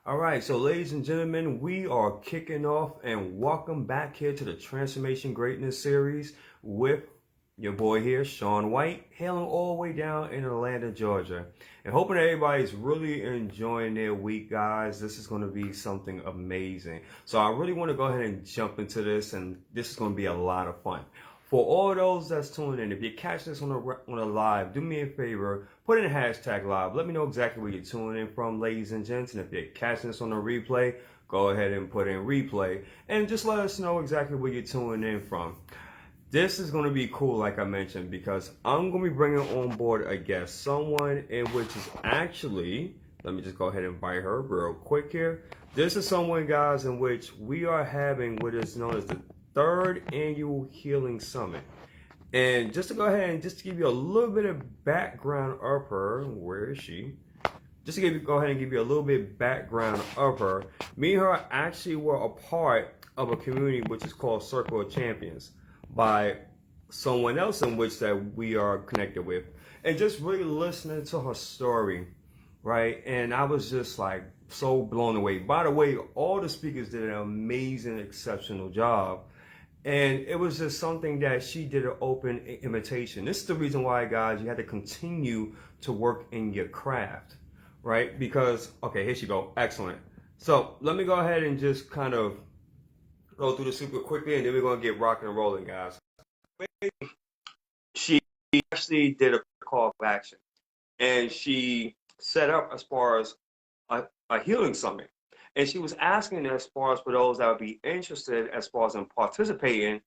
All right, so ladies and gentlemen, we are kicking off and welcome back here to the Transformation Greatness series with your boy here, Sean White, hailing all the way down in Atlanta, Georgia. And hoping that everybody's really enjoying their week, guys. This is going to be something amazing. So I really want to go ahead and jump into this, and this is going to be a lot of fun. For all those that's tuning in, if you catch this on a live, do me a favor, put in a hashtag live. Let me know exactly where you're tuning in from, ladies and gents. And if you're catching this on a replay, go ahead and put in replay. And just let us know exactly where you're tuning in from. This is going to be cool, like I mentioned, because I'm going to be bringing on board a guest, someone in which is actually, let me just go ahead and invite her real quick here. This is someone, guys, in which we are having what is known as the third annual Healing Summit. And just to go ahead and just to give you a little bit of background of her, where is she? Just to go ahead and give you a little bit of background of her, me and her actually were a part of a community which is called Circle of Champions by someone else in which that we are connected with. And just really listening to her story, right? And I was just like so blown away. By the way, all the speakers did an amazing, exceptional job. And it was just something that she did an open invitation. This is the reason why, guys, you had to continue to work in your craft, right? Because, okay, here she go. Excellent. So let me go ahead and just kind of go through this super quickly, and then we're going to get rocking and rolling, guys. She actually did a call for action, and she set up as far as a healing summit. And she was asking as far as for those that would be interested as far as in participating.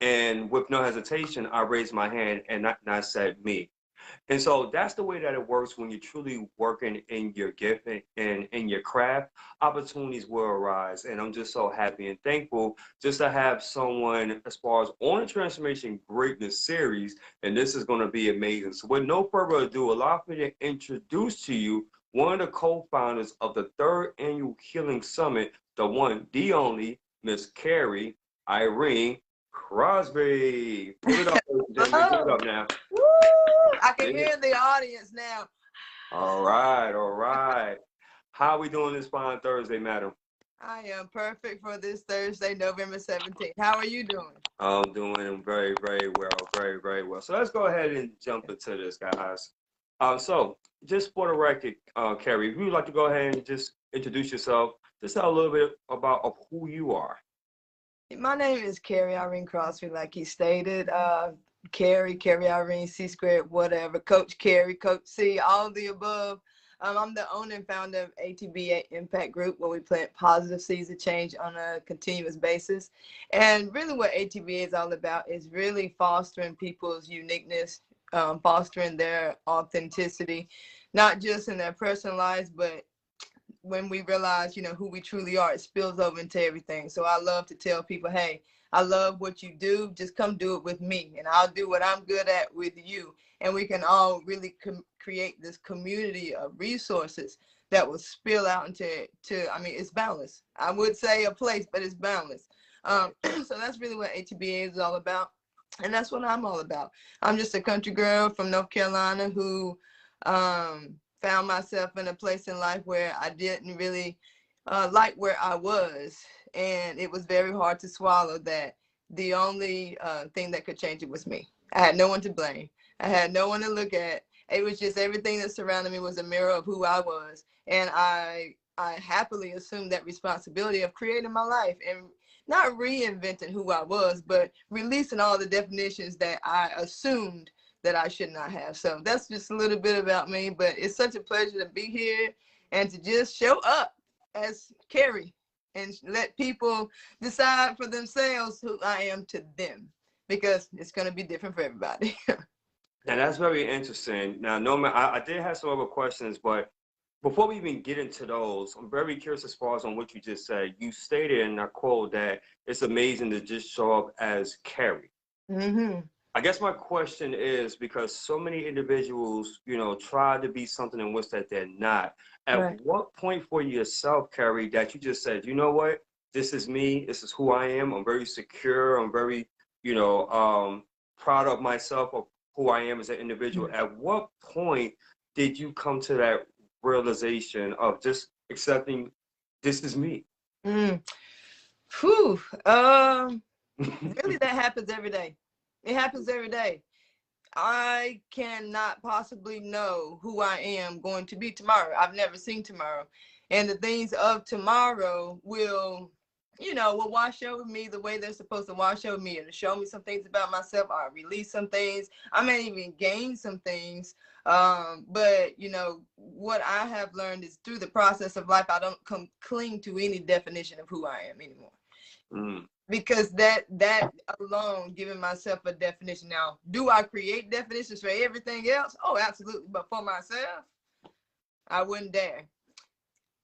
And with no hesitation, I raised my hand and I said me. And so that's the way that it works when you're truly working in your gift and in your craft. Opportunities will arise. And I'm just so happy and thankful just to have someone as far as on the Transformation Greatness series. And this is going to be amazing. So with no further ado, allow me to introduce to you one of the co-founders of the third annual Healing Summit, the one, the only, Miss Carrie Irene Crosby. Give it up, ladies and gentlemen. Give it Oh, up now. woo! I can Yeah. hear the audience now. All right, all right. How we doing this fine Thursday, madam? I am perfect for this Thursday, November 17th. How are you doing? I'm doing very, very well, very, very well. So let's go ahead and jump into this, guys. So just for the record, Carrie, if you'd like to go ahead and just introduce yourself, just tell a little bit about of who you are. My name is Carrie Irene Crosby, like he stated. Carrie Irene, C squared, whatever. Coach Carrie, Coach C, all of the above. I'm the owner and founder of ATBA Impact Group, where we plant positive seeds of change on a continuous basis. And really, what ATBA is all about is really fostering people's uniqueness, fostering their authenticity, not just in their personal lives, but when we realize, who we truly are, it spills over into everything. So I love to tell people, hey, I love what you do. Just come do it with me, and I'll do what I'm good at with you. And we can all really create this community of resources that will spill out it's balanced. I would say a place, but it's balanced. So that's really what ATBA is all about. And that's what I'm all about. I'm just a country girl from North Carolina who found myself in a place in life where I didn't really like where I was. And it was very hard to swallow that the only thing that could change it was me. I had no one to blame. I had no one to look at. It was just everything that surrounded me was a mirror of who I was. And I happily assumed that responsibility of creating my life and not reinventing who I was, but releasing all the definitions that I assumed that I should not have. So that's just a little bit about me, but it's such a pleasure to be here and to just show up as Carrie and let people decide for themselves who I am to them, because it's going to be different for everybody. And that's very interesting. Now, Norman, I did have some other questions, but before we even get into those, I'm very curious as far as on what you just said. You stated in a quote that it's amazing to just show up as Carrie. Mm-hmm. I guess my question is because so many individuals, try to be something in which that they're not. At Right. what point for yourself, Carrie, that you just said, you know what, this is me, this is who I am. I'm very secure. I'm very, you know, um, proud of myself of who I am as an individual. At what point did you come to that realization of just accepting This is me. Mm. Whew. Really, that happens every day. It happens every day. I cannot possibly know who I am going to be tomorrow. I've never seen tomorrow. And the things of tomorrow will, will wash over me the way they're supposed to wash over me, and to show me some things about myself. I'll release some things. I may even gain some things. But what I have learned is through the process of life, I don't cling to any definition of who I am anymore. Mm. Because that alone, giving myself a definition. Now, do I create definitions for everything else? Oh, absolutely. But for myself, I wouldn't dare.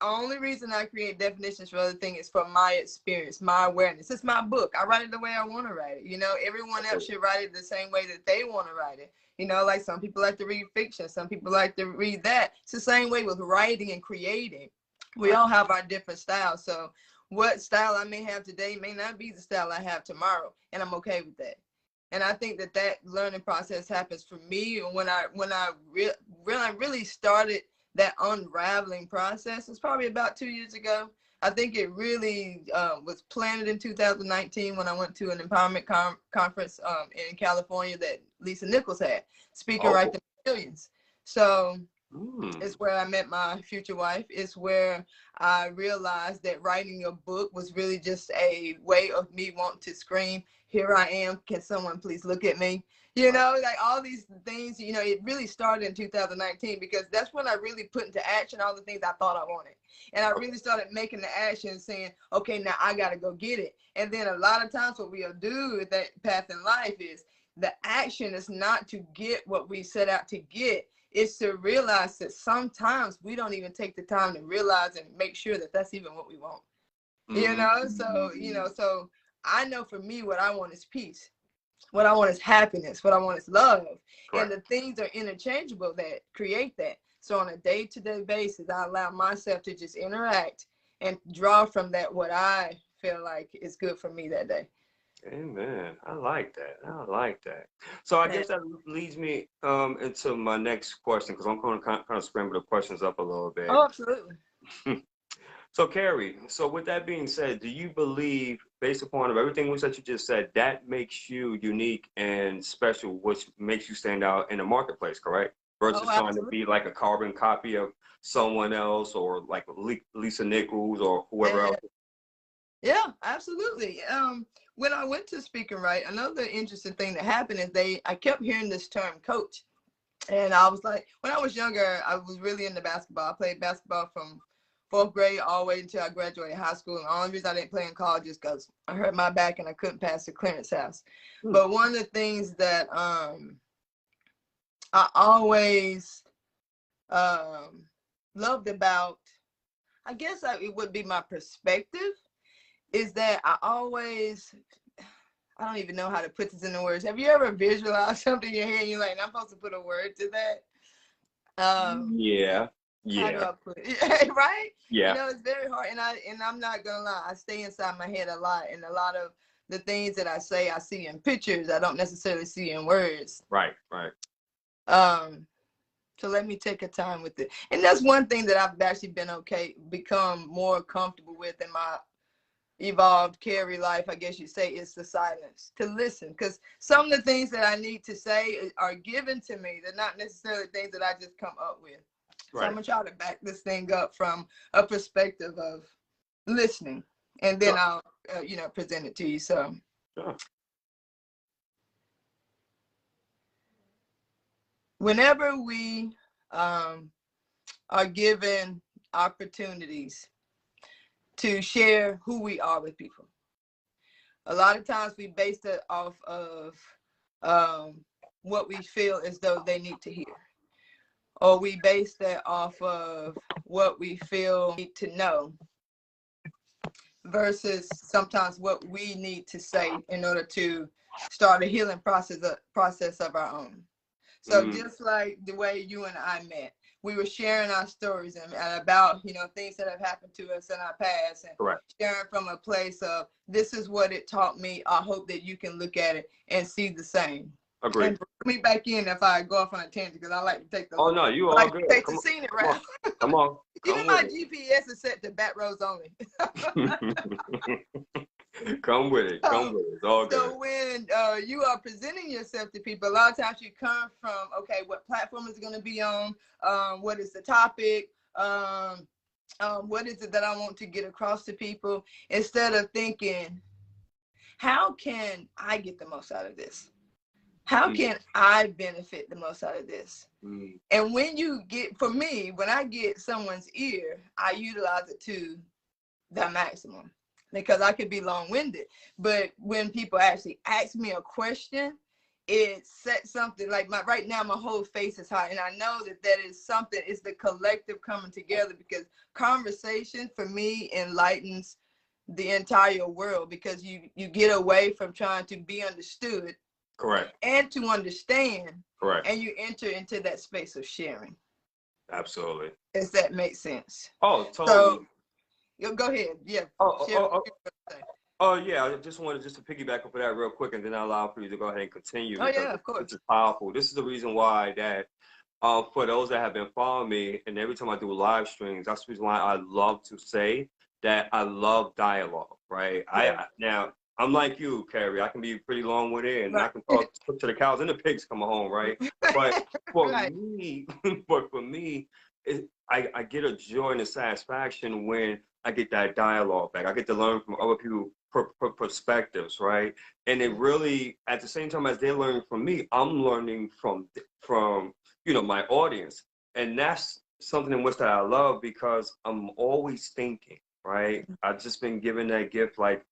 Only reason I create definitions for other things is from my experience, my awareness. It's my book. I write it the way I want to write it. Everyone else should write it the same way that they want to write it. Like some people like to read fiction, some people like to read that. It's the same way with writing and creating. We all have our different styles. So what style I may have today may not be the style I have tomorrow, and I'm okay with that. And I think that learning process happens for me when I really started that unraveling process. It's probably about 2 years ago. I think it really was planted in 2019 when I went to an empowerment conference in California that Lisa Nichols had, speaking right to millions. So it's where I met my future wife. It's where I realized that writing a book was really just a way of me wanting to scream, here I am, can someone please look at me? Like all these things, it really started in 2019 because that's when I really put into action all the things I thought I wanted. And I really started making the action saying, okay, now I got to go get it. And then a lot of times what we'll do with that path in life is the action is not to get what we set out to get. It's to realize that sometimes we don't even take the time to realize and make sure that that's even what we want. So I know for me, what I want is peace. What I want is happiness. What I want is love. Correct. And the things are interchangeable that create that. So on a day-to-day basis, I allow myself to just interact and draw from that what I feel like is good for me that day. Amen. I like that. So I guess that leads me into my next question, because I'm going to kind of scramble the questions up a little bit. Oh, absolutely. So Carrie, so with that being said, do you believe, based upon everything that you just said, that makes you unique and special, which makes you stand out in the marketplace, correct? Versus trying to be like a carbon copy of someone else, or like Lisa Nichols or whoever else? Yeah, absolutely. When I went to Speak and Write, another interesting thing that happened is I kept hearing this term coach. And I was like, when I was younger, I was really into basketball. I played basketball from 4th grade all the way until I graduated high school. And the only reason I didn't play in college is because I hurt my back and I couldn't pass the clearance house. But one of the things that I always loved about, I guess it would be my perspective, is that I don't even know how to put this into words. Have you ever visualized something in your head and you're like, I'm supposed to put a word to that? Yeah. How do I put it? Right? Yeah. It's very hard. And I'm not gonna lie, I stay inside my head a lot. And a lot of the things that I say, I see in pictures. I don't necessarily see in words. Right. So let me take a time with it. And that's one thing that I've actually become more comfortable with in my evolved Carrie life, I guess you say, is the silence, to listen, because some of the things that I need to say are given to me. They're not necessarily things that I just come up with. So I'm gonna try to back this thing up from a perspective of listening, and then I'll present it to you. So whenever we are given opportunities to share who we are with people, a lot of times we base it off of what we feel as though they need to hear, or we base that off of what we feel need to know, versus sometimes what we need to say in order to start a healing process of our own. So just like the way you and I met, we were sharing our stories and about, things that have happened to us in our past, and sharing from a place of, this is what it taught me. I hope that you can look at it and see the same. Agreed. And bring me back in if I go off on a tangent, because I like to take the Oh no, you all good. take Come the on, scenic come route. on, come on, Even come my with GPS is set to back roads only. it. Come with it. Come with it. It's all good. So when you are presenting yourself to people, a lot of times you come from, okay, what platform is it going to be on? What is the topic? What is it that I want to get across to people? Instead of thinking, how can I get the most out of this? How can I benefit the most out of this? And when you get, for me, when I get someone's ear, I utilize it to the maximum, because I could be long-winded. But when people actually ask me a question, it sets something like right now, my whole face is hot. And I know that is something, it's the collective coming together, because conversation for me enlightens the entire world, because you get away from trying to be understood. Correct. And to understand. Correct. And you enter into that space of sharing. Absolutely. Does that make sense? Oh, totally. So, go ahead. Yeah. Yeah. I just wanted to piggyback up for that real quick, and then I'll allow for you to go ahead and continue. Oh yeah, of course. This is powerful. This is the reason why that for those that have been following me, and every time I do live streams, that's the reason why I love to say that I love dialogue, right? Yeah. Now, I'm like you, Carrie. I can be pretty long-winded, and I can talk to the cows and the pigs come home, right? But for me, I get a joy and a satisfaction when I get that dialogue back. I get to learn from other people's perspectives, right? And it really, at the same time as they're learning from me, I'm learning from my audience, and that's something in which that I love, because I'm always thinking, right? I've just been given that gift. Like,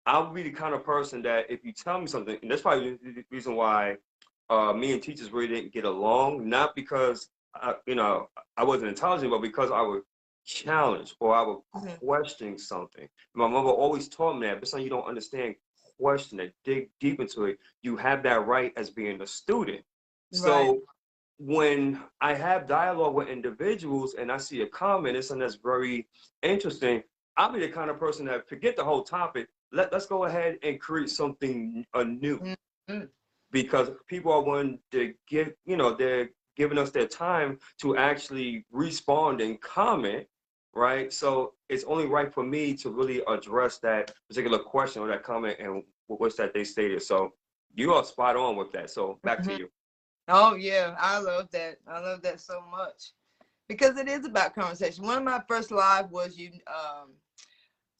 I'll be the kind of person that if you tell me something, and that's probably the reason why me and teachers really didn't get along, not because I wasn't intelligent, but because I would challenge or I would question something. My mother always taught me that, but something you don't understand, question it, dig deep into it. You have that right as being a student. So when I have dialogue with individuals and I see a comment, it's something that's very interesting, I'll be the kind of person that forget the whole topic. Let's go ahead and create something new, because people are wanting to get, they're giving us their time to actually respond and comment, right? So it's only right for me to really address that particular question or that comment and what's that they stated. So you are spot on with that. So back to you. Oh yeah, I love that. I love that so much, because it is about conversation. One of my first live was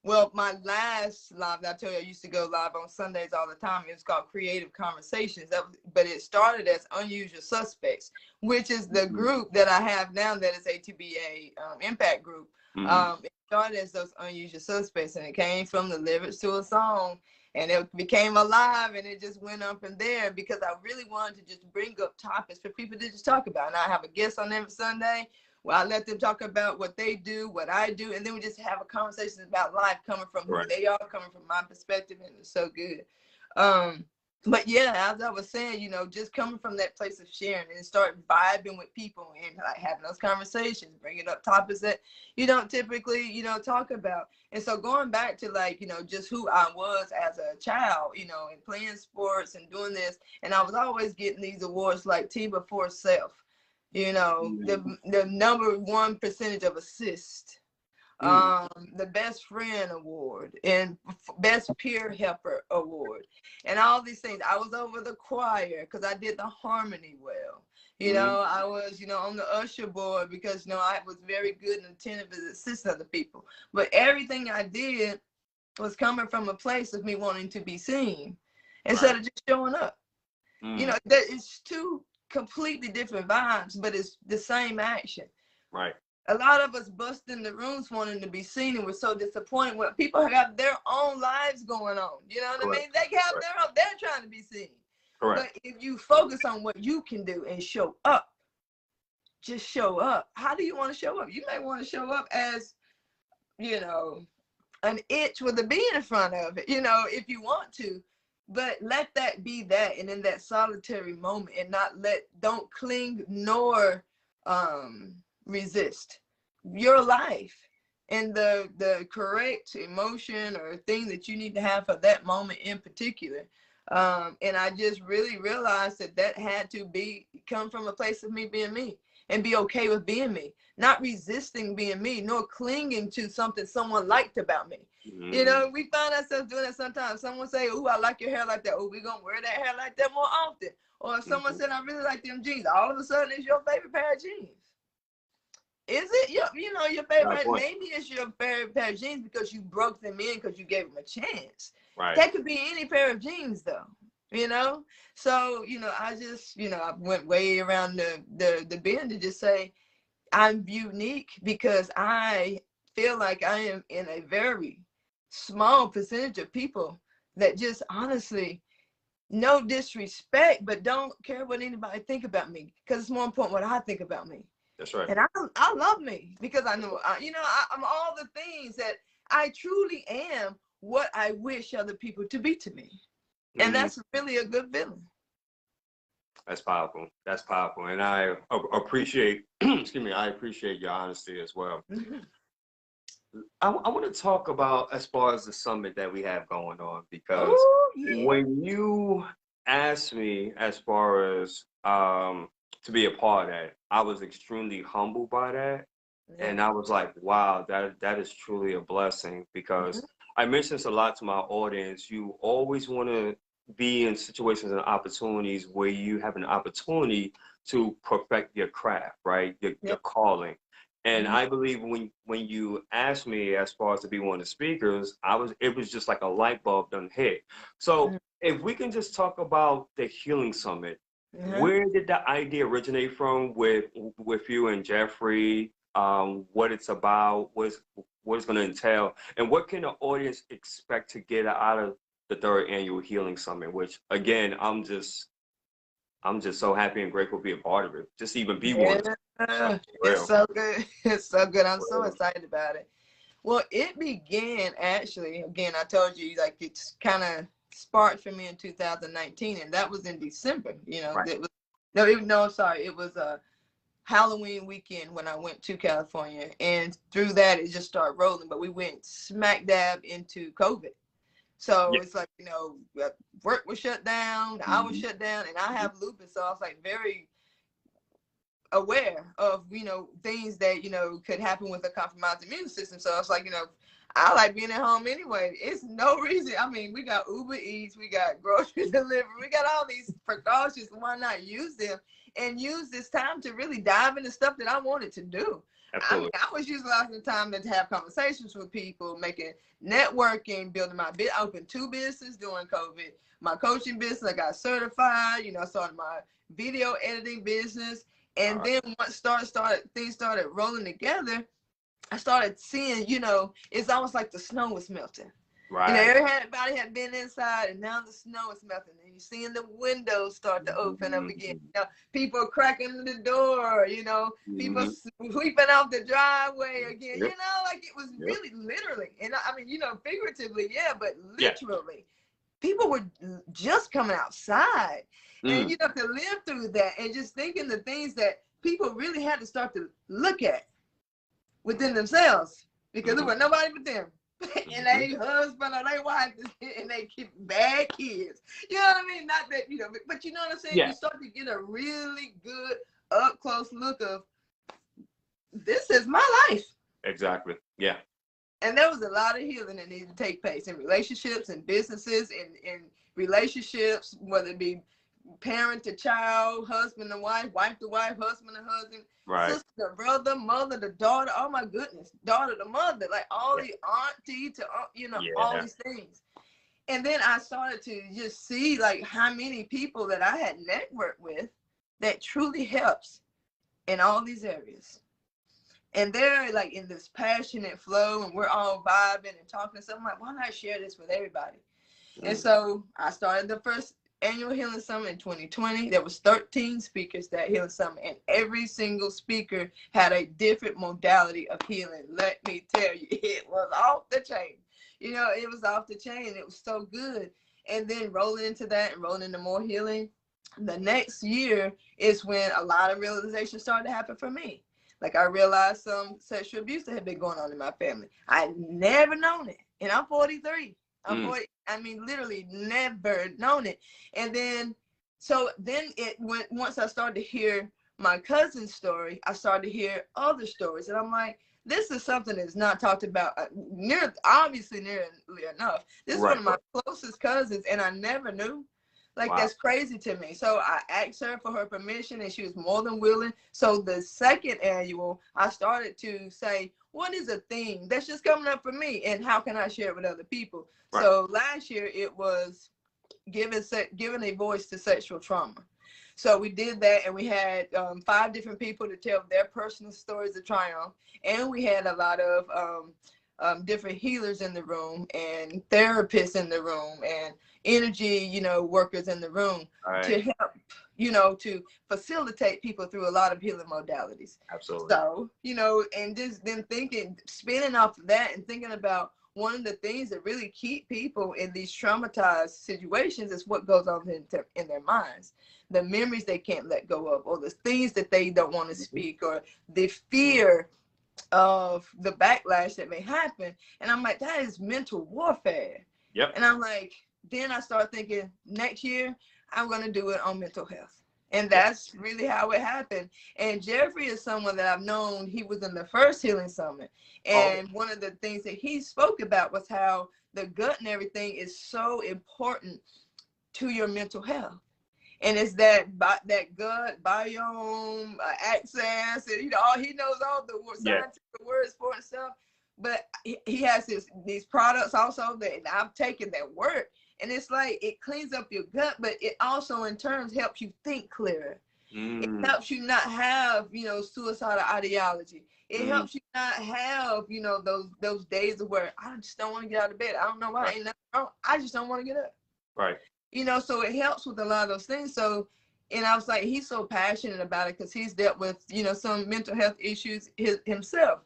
well, my last live that I tell you, I used to go live on Sundays all the time. It was called Creative Conversations. But it started as Unusual Suspects, which is the group that I have now that is ATBA Impact Group. It started as those Unusual Suspects, and it came from the lyrics to a song, and it became alive, and it just went up from there, because I really wanted to just bring up topics for people to just talk about. And I have a guest on every Sunday. Well, I let them talk about what they do, what I do, and then we just have a conversation about life, coming from who they are, coming from my perspective, and it's so good. But yeah, as I was saying, just coming from that place of sharing and start vibing with people and like having those conversations, bringing up topics that you don't typically, talk about. And so going back to like, just who I was as a child, and playing sports and doing this, and I was always getting these awards like T before self. The #1 percentage of assist, the best friend award, and best peer helper award, and all these things. I was over the choir because I did the harmony well. I was, on the usher board because, I was very good and attentive as assistant other people. But everything I did was coming from a place of me wanting to be seen instead of just showing up. That it's two completely different vibes, but it's the same action. Right. A lot of us bust in the rooms wanting to be seen, and we're so disappointed when people have their own lives going on. You know what I mean? They have their own, they're trying to be seen. Correct. But if you focus on what you can do and show up, just show up. How do you want to show up? You may want to show up as, an itch with a bee in front of it, if you want to. But let that be that, and in that solitary moment, and don't cling nor resist your life and the correct emotion or thing that you need to have for that moment in particular. And I just really realized that had to come from a place of me being me and be okay with being me, not resisting being me, nor clinging to something someone liked about me. You know, we find ourselves doing that sometimes. Someone say, "Oh, I like your hair like that." Oh, we're going to wear that hair like that more often. Or if someone said, "I really like them jeans," all of a sudden it's your favorite pair of jeans. Is it your favorite? Maybe it's your favorite pair of jeans because you broke them in because you gave them a chance. Right. That could be any pair of jeans though, So, I just, I went way around the bend to just say I'm unique because I feel like I am in a very small percentage of people that just honestly, no disrespect, but don't care what anybody think about me because it's more important what I think about me. That's right. And I love me because I know, I'm all the things that I truly am what I wish other people to be to me. And that's really a good feeling. That's powerful. That's powerful. And I appreciate, excuse me, I appreciate your honesty as well. I want to talk about as far as the summit that we have going on, because when you asked me as far as to be a part of that, I was extremely humbled by that. And I was like, wow, that is truly a blessing, because I mentioned this a lot to my audience. You always want to be in situations and opportunities where you have an opportunity to perfect your craft, right? Your calling. And I believe when you asked me as far as to be one of the speakers, it was just like a light bulb done hit. So if we can just talk about the Healing Summit, where did the idea originate from with you and Jeffrey? What it's about, what it's going to entail, and what can the audience expect to get out of the 3rd annual Healing Summit? Which again, I'm just so happy and grateful to be a part of it. Just even be one. It's so good. It's so good. I'm so excited about it. Well, it began actually, again, I told you, like, it's kind of sparked for me in 2019, and that was in December. It was it was a Halloween weekend when I went to California, and through that it just started rolling. But we went smack dab into COVID, so it's like, work was shut down, I was shut down, and I have lupus, so I was like very aware of things that could happen with a compromised immune system. So I was like, I like being at home anyway. It's no reason. I mean, we got Uber Eats, we got grocery delivery, we got all these precautions. Why not use them and use this time to really dive into stuff that I wanted to do? Absolutely. I mean, I was utilizing the time to have conversations with people, making networking, building my bit. I opened 2 businesses during COVID. My coaching business, I got certified. I started my video editing business. And then once things started rolling together, I started seeing, it's almost like the snow was melting. Right. Everybody had been inside, and now the snow is melting, and you're seeing the windows start to open up again. People cracking the door, people sweeping off the driveway again. Like it was really literally, and I mean, figuratively, but literally, people were just coming outside. And to live through that and just thinking the things that people really had to start to look at within themselves, because there was nobody but them. And they husband or they wife and they keep bad kids. You know what I mean? Not that, but you know what I'm saying? You start to get a really good up close look of, this is my life. Exactly. Yeah. And there was a lot of healing that needed to take place in relationships and businesses, in relationships, whether it be parent to child, husband to wife to wife, husband to husband, sister, brother, mother to daughter. Oh my goodness, daughter to mother, like all the auntie to all these things. And then I started to just see like how many people that I had networked with that truly helps in all these areas. And they're like in this passionate flow, and we're all vibing and talking. So I'm like, why not share this with everybody? And so I started the first annual Healing Summit in 2020. There was 13 speakers that Healing Summit, and every single speaker had a different modality of healing. Let me tell you, it was off the chain. It was off the chain. It was so good. And then rolling into that and rolling into more healing, the next year is when a lot of realization started to happen for me. Like I realized some sexual abuse that had been going on in my family. I had never known it. And I'm 43. I mean, literally never known it. And then, so then it went, once I started to hear my cousin's story, I started to hear other stories. And I'm like, this is something that's not talked about obviously nearly enough. This is one Right. of my closest cousins, and I never knew. Like, Wow. that's crazy to me. So I asked her for her permission, and she was more than willing. So the second annual, I started to say, what is a thing that's just coming up for me, and how can I share it with other people? Right. So last year it was giving a voice to sexual trauma. So we did that, and we had 5 different people to tell their personal stories of triumph, and we had a lot of different healers in the room, and therapists in the room, and energy, workers in the room Right. to help, to facilitate people through a lot of healing modalities. Absolutely. So, and just then spinning off of that and thinking about one of the things that really keep people in these traumatized situations is what goes on in their minds, the memories they can't let go of, or the things that they don't want to speak, or the fear of the backlash that may happen. And I'm like, that is mental warfare. Yep. And I'm like, then I start thinking, next year I'm going to do it on mental health. And that's really how it happened. And Jeffrey is someone that I've known. He was in the first Healing Summit. And one of the things that he spoke about was how the gut and everything is so important to your mental health. And it's that gut biome access, and he knows all the scientific words for it and stuff. But he has these products also that I've taken that work, and it's like it cleans up your gut, but it also in turn helps you think clearer. It helps you not have suicidal ideology. It helps you not have those days of where I just don't want to get out of bed. I don't know why. Ain't nothing wrong. I just don't want to get up. Right. So it helps with a lot of those things. So, and I was like, he's so passionate about it because he's dealt with, some mental health issues himself,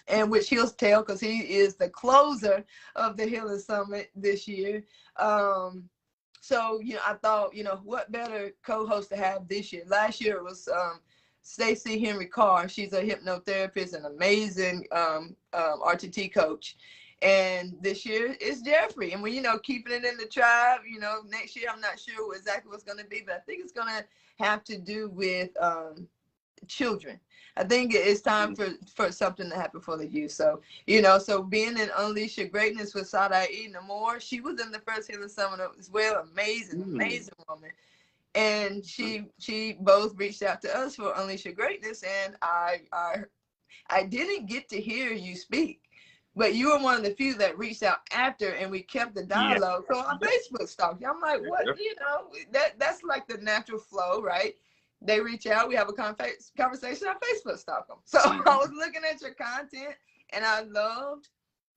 and which he'll tell because he is the closer of the Healing Summit this year. So, I thought, what better co-host to have this year? Last year it was Stacey Henry Carr. She's a hypnotherapist and amazing RTT coach. And this year it's Jeffrey. And we, keeping it in the tribe, next year I'm not sure exactly what's going to be, but I think it's going to have to do with children. I think it's time for something to happen for the youth. So, so being in Unleash Your Greatness with Sadai Namor, she was in the first Healing Summit as well. Amazing woman. And she both reached out to us for Unleash Your Greatness, and I didn't get to hear you speak. But you were one of the few that reached out after, and we kept the dialogue. So on Facebook stalked you. I'm like, what? That's like the natural flow, right? They reach out, we have a conversation on Facebook stalk them. So I was looking at your content, and I loved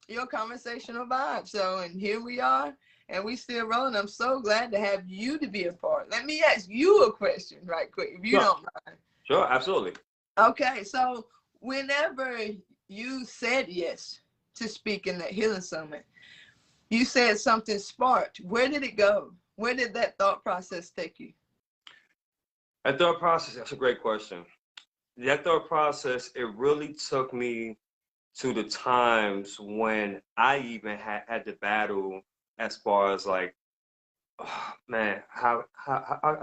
your conversational vibe. So, and here we are, and we still rolling. I'm so glad to have you to be a part. Let me ask you a question right quick, if you don't mind. Sure, absolutely. Okay, so whenever you said yes to speak in that Healing Summit, you said something sparked. Where did it go? Where did that thought process take you? That thought process, that's a great question. That thought process, it really took me to the times when I even had to battle as far as like, oh, man, how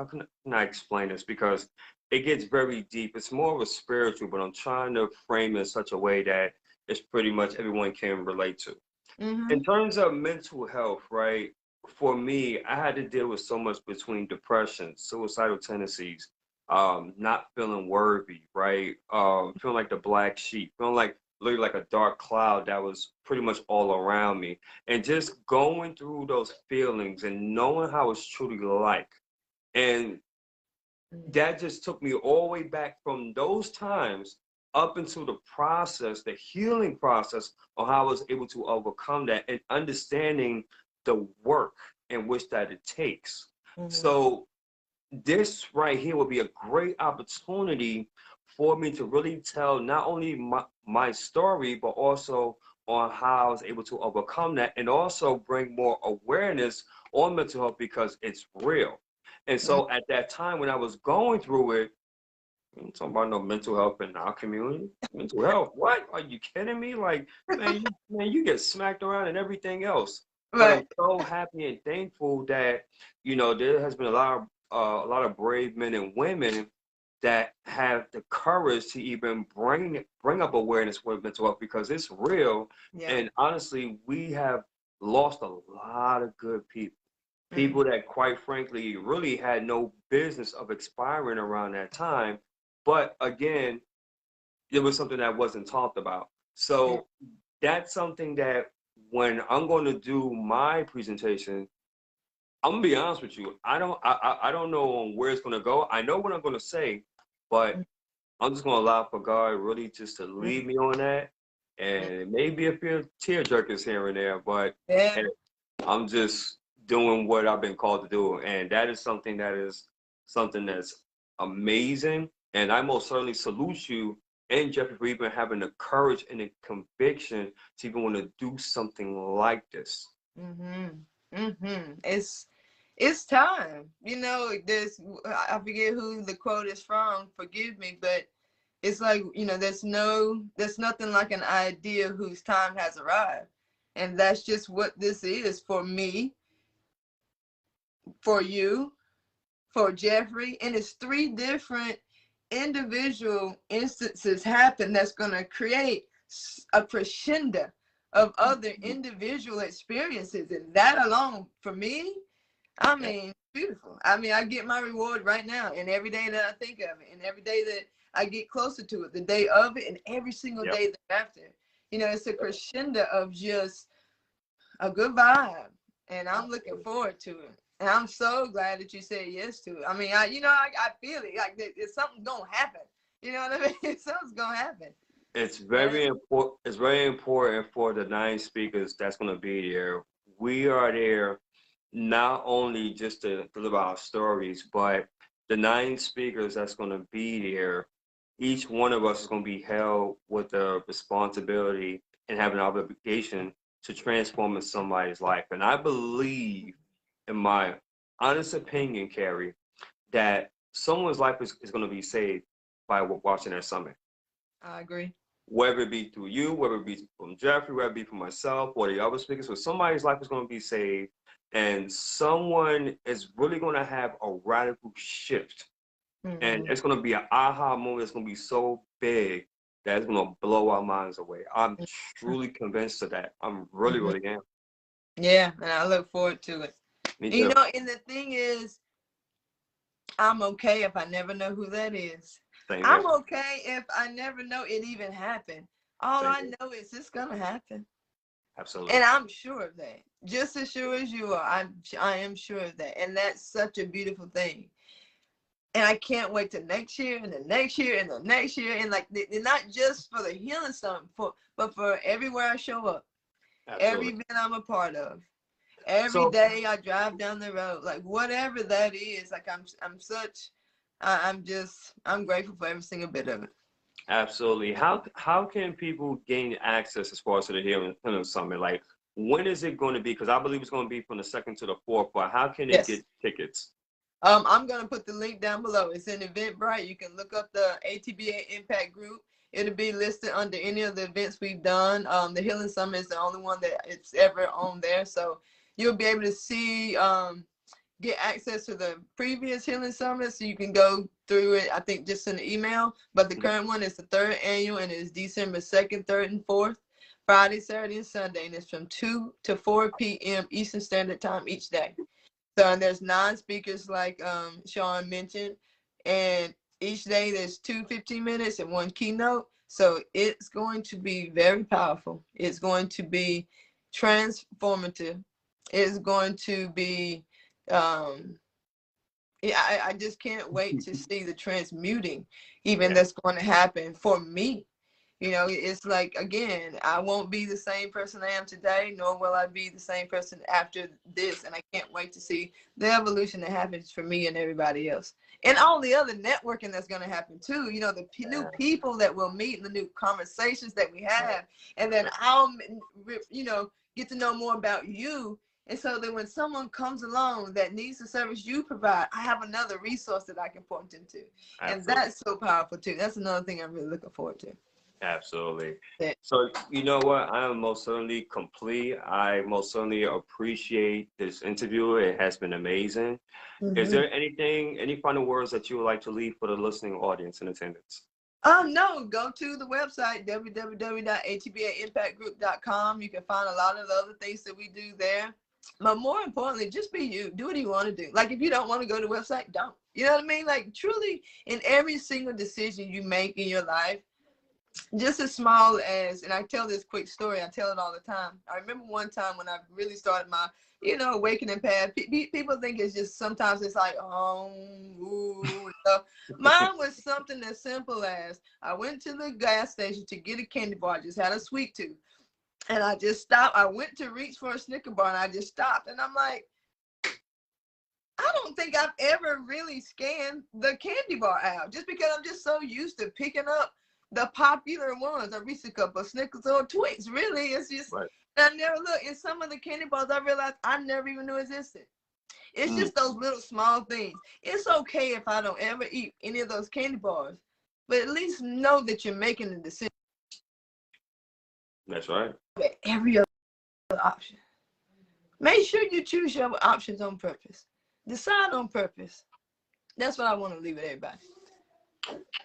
can I explain this? Because it gets very deep. It's more of a spiritual, but I'm trying to frame it in such a way that it's pretty much everyone can relate to. In terms of mental health, right? For me, I had to deal with so much between depression, suicidal tendencies, not feeling worthy, right? Feeling like the black sheep, feeling like literally like a dark cloud that was pretty much all around me. And just going through those feelings and knowing how it's truly like. And that just took me all the way back from those times up into the process, the healing process of how I was able to overcome that and understanding the work in which that it takes. So this right here would be a great opportunity for me to really tell not only my story, but also on how I was able to overcome that and also bring more awareness on mental health because it's real. And so at that time when I was going through it, I'm talking about no mental health in our community. Mental health? What? Are you kidding me? Like, man, you get smacked around and everything else. but I'm Right. so happy and thankful that, you know, there has been a lot of brave men and women that have the courage to even bring up awareness with mental health because it's real. Yeah. And honestly, we have lost a lot of good people. Mm. People that, quite frankly, really had no business of expiring around that time. But again, it was something that wasn't talked about. Yeah. So that's something that when I'm going to do my presentation, I'm gonna be honest with you. I don't know where it's gonna go. I know what I'm gonna say, but Mm. I'm just gonna allow for God really just to Mm. lead me on that, Mm. and maybe a few tear jerkers here and there, but Yeah. hey, I'm just doing what I've been called to do, and that is something that's amazing. And I most certainly salute you and Jeffrey for even having the courage and the conviction to even want to do something like this. Mhm. Mhm. It's time. You know, there's I forget who the quote is from. Forgive me, but it's like, you know, there's nothing like an idea whose time has arrived. And that's just what this is for me, for you, for Jeffrey. And it's three different individual instances happen that's going to create a crescendo of other individual experiences. And that alone, for me, I mean, beautiful. I mean, I get my reward right now, and every day that I think of it, and every day that I get closer to it, the day of it, and every single Yep. day thereafter. You know, it's a crescendo of just a good vibe, and I'm looking forward to it. And I'm so glad that you said yes to it. I mean, I feel it. Like there's something gonna happen. You know what I mean? Something's gonna happen. It's Yeah. very important. It's very important for the nine speakers that's going to be there. We are there not only just to deliver our stories, but the nine speakers that's going to be there. Each one of us is going to be held with the responsibility and have an obligation to transform in somebody's life. And I believe, in my honest opinion, Carrie, that someone's life is going to be saved by watching that summit, I agree. whether it be through you, whether it be from Jeffrey, whether it be from myself or the other speakers. So somebody's life is going to be saved, and someone is really going to have a radical shift, and Mm-hmm. it's going to be an aha moment. That's going to be so big that it's going to blow our minds away. I'm truly convinced of that. I'm really, Mm-hmm. really am. Yeah, and I look forward to it. Me You too. know, and the thing is, I'm okay if I never know who that is. Same here. I'm okay if I never know it even happened. All Same I here. know is it's gonna happen, Absolutely. and I'm sure of that. Just as sure as you are, I am sure of that, and that's such a beautiful thing. And I can't wait to next year and the next year and the next year, and like not just for the healing summit, but for everywhere I show up, every Absolutely. event I'm a part of. Every So day I drive down the road, like whatever that is, like I'm grateful for every single bit of it. absolutely. How can people gain access as far as to the healing summit? Like, when is it going to be? Because I believe it's going to be from the second to the fourth. But how can they Yes. get tickets? I'm gonna put the link down below. It's in Eventbrite. You can look up the ATBA Impact Group. It'll be listed under any of the events we've done. The Healing Summit is the only one that it's ever on there, so you'll be able to see get access to the previous Healing Summit, so you can go through it. I think just in the email. But the Okay. current one is the third annual, and it's December 2nd, 3rd, and 4th, Friday, Saturday, and Sunday, and it's from 2 to 4 p.m. Eastern Standard Time each day. So and there's nine speakers like Sean mentioned, and each day there's two 15 minutes and one keynote. So it's going to be very powerful. It's going to be transformative. It's going to be um, yeah, I just can't wait to see the transmuting even Yeah, that's going to happen for me. You know, it's like, again, I won't be the same person I am today, nor will I be the same person after this. And I can't wait to see the evolution that happens for me and everybody else. And all the other networking that's going to happen too. You know, the new yeah, people that we'll meet and the new conversations that we yeah. have. And then I'll, you know, get to know more about you. And so that when someone comes along that needs the service you provide, I have another resource that I can point them to. And Absolutely. that's so powerful too. That's another thing I'm really looking forward to. Absolutely. That- So, you know what? I am most certainly complete. I most certainly appreciate this interview. It has been amazing. Is Mhm. there anything, any final words that you would like to leave for the listening audience in attendance? No, go to the website, www.atbaimpactgroup.com. You can find a lot of the other things that we do there. But more importantly, just be you. Do what you want to do. Like, if you don't want to go to the website, don't. You know what I mean? Like, truly, in every single decision you make in your life, just as small as, and I tell this quick story, I tell it all the time. I remember one time when I really started my, awakening path. People think it's just, sometimes it's like, ooh, and stuff. Mine was something as simple as I went to the gas station to get a candy bar. I just had a sweet tooth. And I just stopped. I went to reach for a Snicker bar and I just stopped. And I'm like, I don't think I've ever really scanned the candy bar out, just because I'm just so used to picking up the popular ones, a Reese's Cup, or Snickers, or Twix. Really, it's just, Right. I never look. In some of the candy bars, I realized I never even knew existed. It's Mm, just those little small things. It's okay if I don't ever eat any of those candy bars, but at least know that you're making a decision that's right. at every other option. Make sure you choose your options on purpose. Decide on purpose. That's what I want to leave with everybody.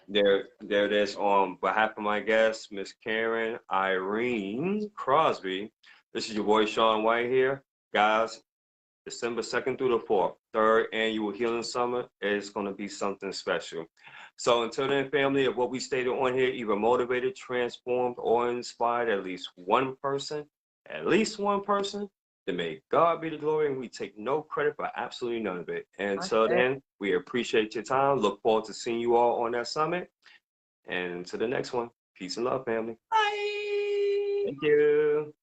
There it is. On behalf of my guest, Miss Karen Irene Crosby. This is your boy Sean White here. Guys, December 2nd through the 4th, third annual Healing Summit is going to be something special. So until then, family, of what we stated on here, either motivated, transformed, or inspired at least one person, then may God be the glory, and we take no credit for absolutely none of it. And until then, we appreciate your time. Look forward to seeing you all on that summit. And to the next one, peace and love, family. Bye. Thank you.